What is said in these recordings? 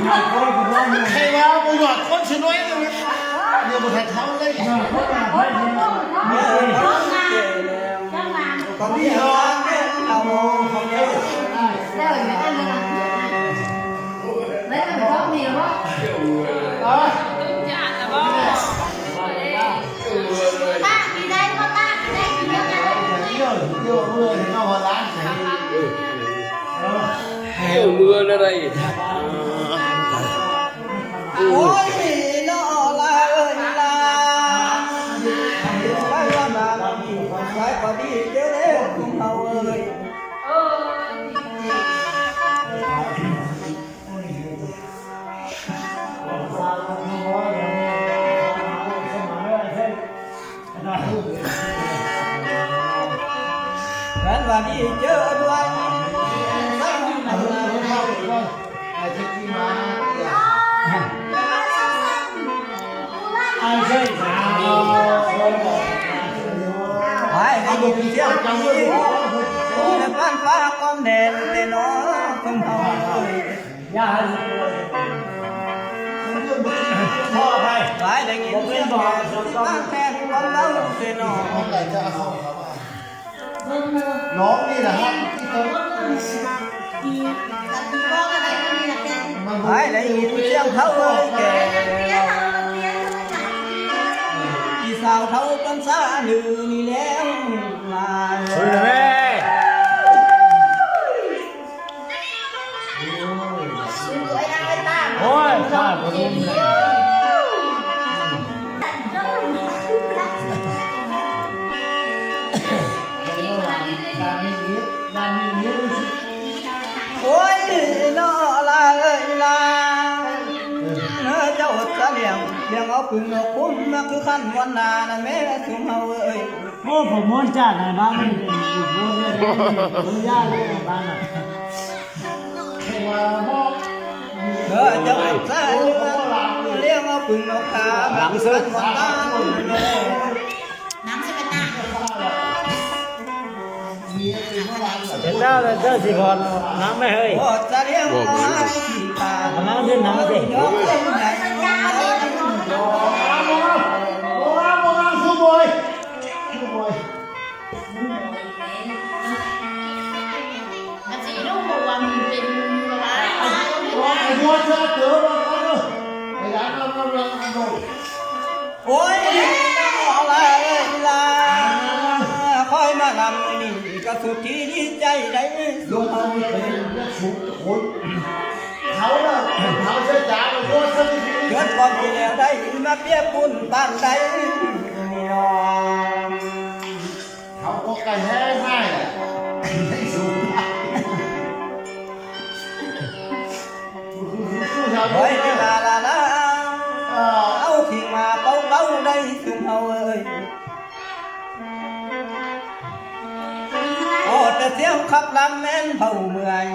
ใครว่าบุหยอดคนช่วยเลยเนี่ยบุทัดเท้าเลยตอนนี้เราเขาเยอะแล้วไม่ได้เลยนะแล้วมันชอบมีหรอป้ากี่ได้ก็ป้ากี่ได้กี่ได้เยอะเมื่อเข้าร้าน mưa lên đây โอ้ยน้อลาเอ้ยลาไปว่ามาไปพอดีเจอแล้วคุณเฮาเอ้ยกันว่าดีเจอด้วยให้บุกเที่ยวจีในบ้านฟ้าก้อนแดนแต่น้องต้องเฮาอย่าพ่อใครหลายได้ยินเสียงบอกบ้านแทนของเราเสียน้องน้องนี่แหละครับหลายได้ยินเสียงเขาแก่ที่สาวเท่ากันซาหนึ่งนี่แล้วมาโอ้ยข้าผมโอ้ยน้อลาเอ้ยลาเจ้าจะเลี้ยงเอาพึ่งเอาคุ้มมาคือขั้นวันนานะแม่สุมเฮาเอ้ยโอ้ผมม้วนจ้าไหนบ้างมันอยู่บนเนี่ยมันยากเลยบ้างอ่ะเจ้าจะเลี้ยงเอาพึ่งเอาขาหลังซื้อวันนาน้ำจะเป็นน้ำ เห็นแล้วเลยเจ้าสิก่อนน้ำไม่เฮ้ย จะเลี้ยงเอาขา น้ำเส้นน้ำสิ มันจะลูกหัวมันเป็นโอ้ยน้อลาเอ้ยลาคอยมานำนี่ก็สุดที่ดีใจได้สุขเฮาเป็นเขาเนี่ยเขาเสียใจเลยโคตรสนิทเกิดความที่แล้วได้มาเปียปุ่นบ้านใดนี่น้อง เขาก็ไก่แห้งให้ให้สูงเฮ้ยลาลาลาเอาที่มาเป้าเป้าได้สุขเฮาเอ้ยโอ้แต่เสียงขับลำแม่นเผาเมื่อย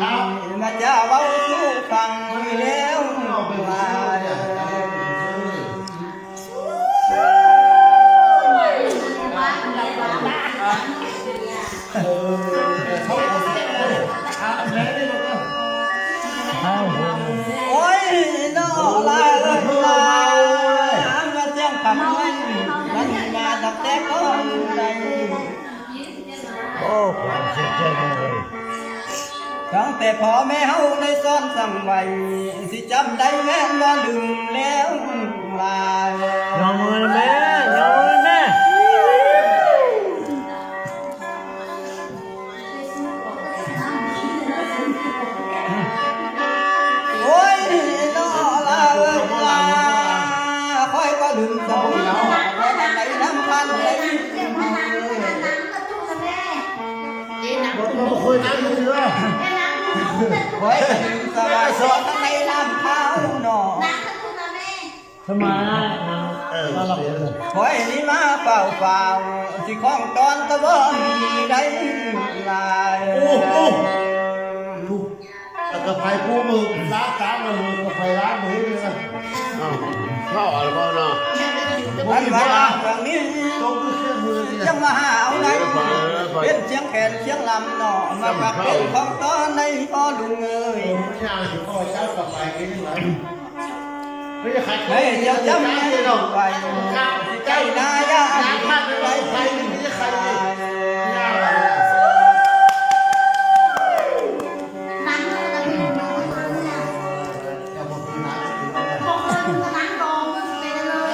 มาจะเว้าสู่ฟังแล้วมาโอ้ยน้อลาเอ้ยลามาเสียงขับแม่นมันมาตั้งแต่ก่อนใดโอ้ผมเสียใจเลย ตั้งแต่พ่อแม่เฮาได้สอนสั่งไว้สิจำได้แม่นบ่ลืมแล้วลายอมมือแม่ยอมมือแม่โอ้ยน้อลาเอ้ยลาคอยก็ลืมเจ้าแล้วว่าแต่ไหนน้ำพันไหนเราเคยนั่งอยู่ด้วยไว้ลืมสบายสอนทั้งในน้ำเท้าหนอทำไมนะเราหลับเลย ไว้นี่มาเฝ้าที่ของตอนตะบ่มีได้ลาย แต่กระไฟผู้มือล้างจานเลยกระไฟล้างมือเลยนะ เข้าอะไรบ้างเนาะ วันว่าอย่างนี้ ต้องดูเชื่อมือเนี่ย ยังมาหาเอาไหนเป็นเสียงแขนเสียงลำหนอมาปักเป็นของตอนในพ่อลุงเอ้ย ไม่อยากจะคอยเจ้ากับ ไปกินหลังไม่ใช่ใคร เฮ้ยเจ้าจำ ไม่ ไม่ ได้หร ต้ อ อก งไปใจนายา น้ำพัดไปไว้ใครไม่ใช่ใครนี่ยาวอะไร นั่งแล้วก็เป็นน้องมาเนี่ย อย่าบอกกินน้ำ พอเคยดูนั่งกองก็เป็นเลย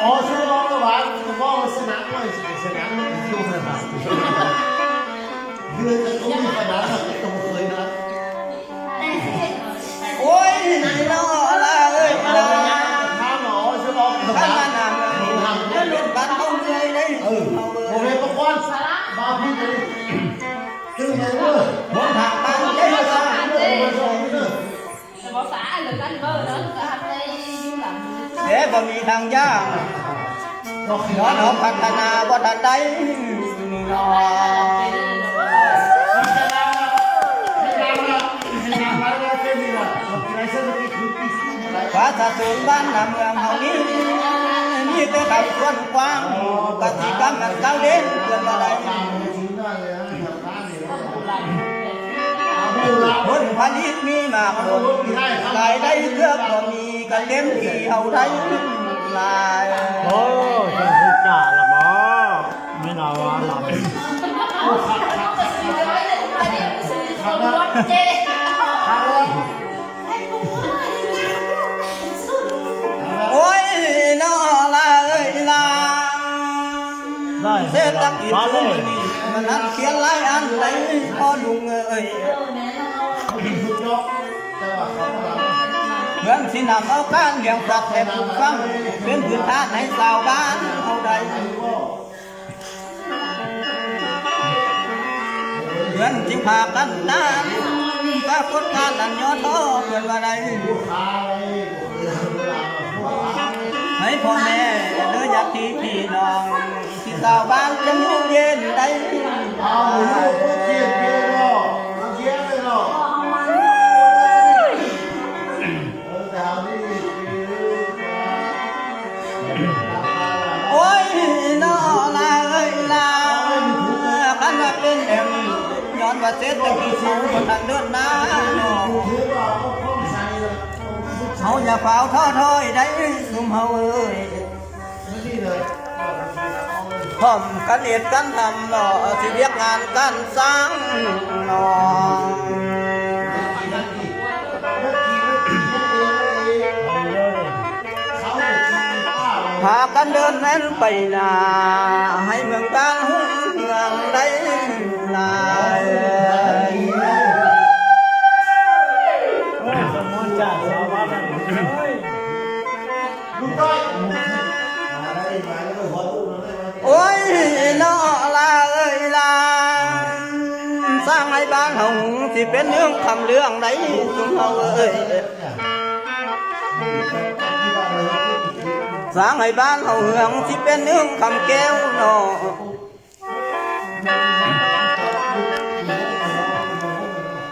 อ๋อซื้อร้องแล้วหวานก็สนามเลยสนามมันดูขนาดเดือนจะต้องมีขนาดต้องเคยนะ แต่สิ โอ้ยน้อละเอ้ยละ ถ้าหมอซื้อร้อง ท่านมานำแล้วเล่นบ้านเอาเลยได้ ผมเลยประกวนบ้าพี่เลยซื้อเลยเว้ย บนทางบ้านเจ้า บอกสาหรือกันเบอร์เนาะก็ทำได้ยุ่งหลัง เดี๋ยวบ่มีทางย่างย้อนเอาพัฒนาบ่ทันใดนอภาษาสูงบ้านนาเมืองเฮานี้มีแต่คำส่วนกว้างกติกรรมมันเก่าเด่นเกินบ่ได้ผลผลิตมีมากล้นรายได้เลือกบ่มีก็เต็มที่เฮาได้หลาย โอ้ฉันคือจ่าละหมอไม่น่าว่าหลับ เจ๊ โอ้ยน้อละเอ้ยละ ได้ เศรษฐกิจ มาเลย มันนัดเขียนหลายอันเลยพ่อลุงเอ้ยเพื่อนสินำเอาการเลี้ยงสัตว์ให้ผู้ฟังเป็นพื้นฐานให้ชาวบ้านเอาได้เพื่อนจึงพากันตามปรากฏการณ์นั้นย้อนท้อเพื่อนว่าใดให้พ่อแม่เด้อญาติพี่น้องที่ชาวบ้านจะอยู่เย็นได้ เอาลูกเทียนเทียนเนาะเทียนเลยเนาะดาวนี่ โอ้ยน้อละเอ้ยละคันว่าเป็นเอ็มย้อนว่าเศรษฐกิจเขาบ่ทันเดินหน้าเนาะ ถือว่าเขาคงใส่เลย เฮาอย่าฝ่าวท้อถอยได้ซุมเฮาเอ้ย นี่เลย พร้อมกันเอ็ดกันทำเนาะสิเรียกงานกันสร้างเนาะพากันเดินแม่นไปหนาให้เมืองการหุ่นเมืองได้ลาย โอ้สมมติจ่าสาวบ้านนั่นเฮ้ย ลูกต้อยมาได้มาแล้วขอตู้มาได้ โอ้ยน้อละเอ้ยละสร้างให้บ้านเฮาสิเป็นเรื่องคำเรื่องใดซุมเฮาเอ้ยสร้างให้บ้านเฮาเฮืองสิเป็นเรื่องคำแก้วเนาะ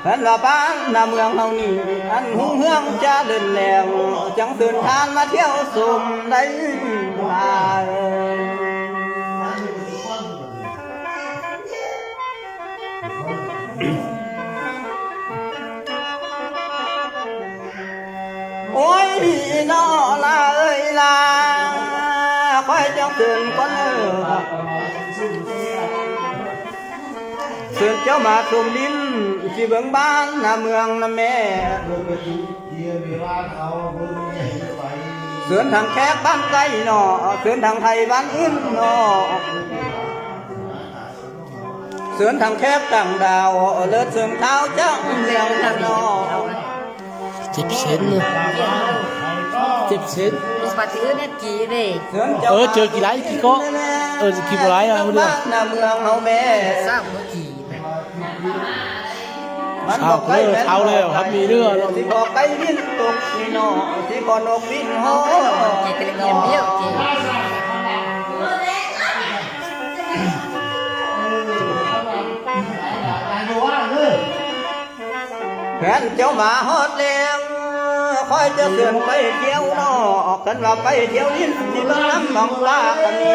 เห็นว่าบ้านนาเมืองเฮานี่อันหุ่งเฮืองจะเดินแล้วจังตื่นทานมาเที่ยวสมได้ลายโอ้ยน้อละเอ้ยละคอยจังตื่นก่อนเสือนเจ้ามาสุมดินสิเบิ่งบ้านนาเมืองนาแม่เสือนทางแขกบ้านไกลเนาะเสือนทางไทยบ้านอื่นเนาะเสือนทางแคบต่างดาวเลิศเสือนเท้าจังเลี้ยงเนาะ 7 cent 7 cent ปฏิบัติเนี่ยกี่เลย เจอกี่ไรกี่ก็กี่ไรอ่ะเรื่อง นาเมืองเฮาแม่ ทราบว่ากี่ มันบอกไกลแม่ เอาเลยครับมีเรื่อง ที่บอกไกลบินตกนี่เนาะที่ก่อนนกบินฮอ กี่เป็นเงี้ยเบี้ยวกี่ แขนเจ้ามาฮอดแล้วคอยจะเสื่อนไปเที่ยวเนาะกันว่าไปเที่ยวลิ้นที่เบิ่งน้ำบางปลาก็มี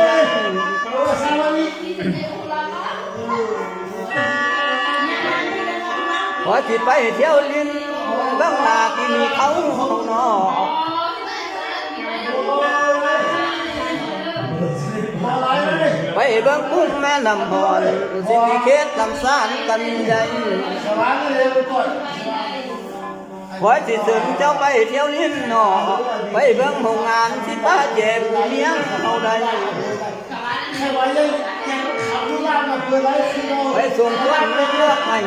คอยสิไปเที่ยวลิ้น บื้องหน้าที่มีเขานอก อะไรเลย ไปเบิ่งกุ้งแม่น้ำพรสิมีเขตลำสานกันใหญ่ สว่างเลยไปก่อน ไว้สิสึงเจ้าไปเที่ยวลิ้นหนอไปเบิ่งโรงงานที่ป้าเจ็บเลี้ยงเอาได้ ใครไว้ยังขับทุกร้านมาเพื่อไรคือเรา ไปส่งคนไปเลือกให้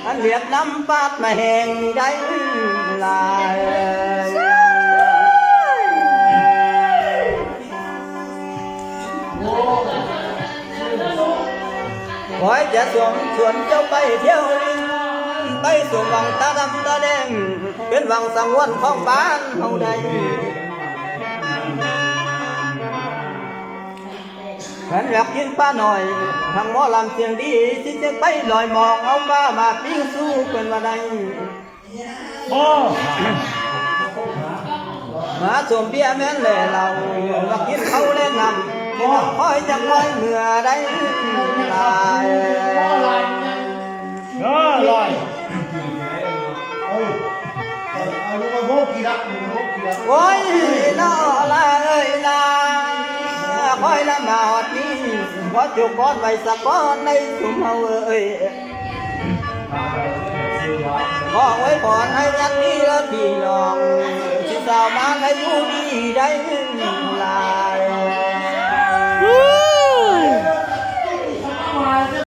อันเรียกน้ำปาดมาแหงได้ลายไว้จะส่งชวนเจ้าไปเที่ยวลิ้นไปส่งวังตาดำตาแดงเป็นวังสังวนของบ้านเฮาได้แผ่นอยากกินป้าหน่อยทางหมอลำเสียงดีที่จะไปลอยมองเอาป้ามาปิ้งสู้เป็นว่าใด โอ้ มาสวมเบี้ยแม่นแหล่เราว่ากินเขาเล่นนำที่น้องคอยจะคอยเหงื่อได้ตาย ลอย เอาลูกมาโบกี่ละลูกมาโบกี่ละ โอ้ยน้อละเอ้ยลาคอยละมาอดนี้ขอจุกก้อนไว้สักก้อนในสุมเฮาเอ้ยขอไว้ก่อนให้ยันนี้แล้วพี่น้องที่สาวมาให้อยู่ดีได้ลาย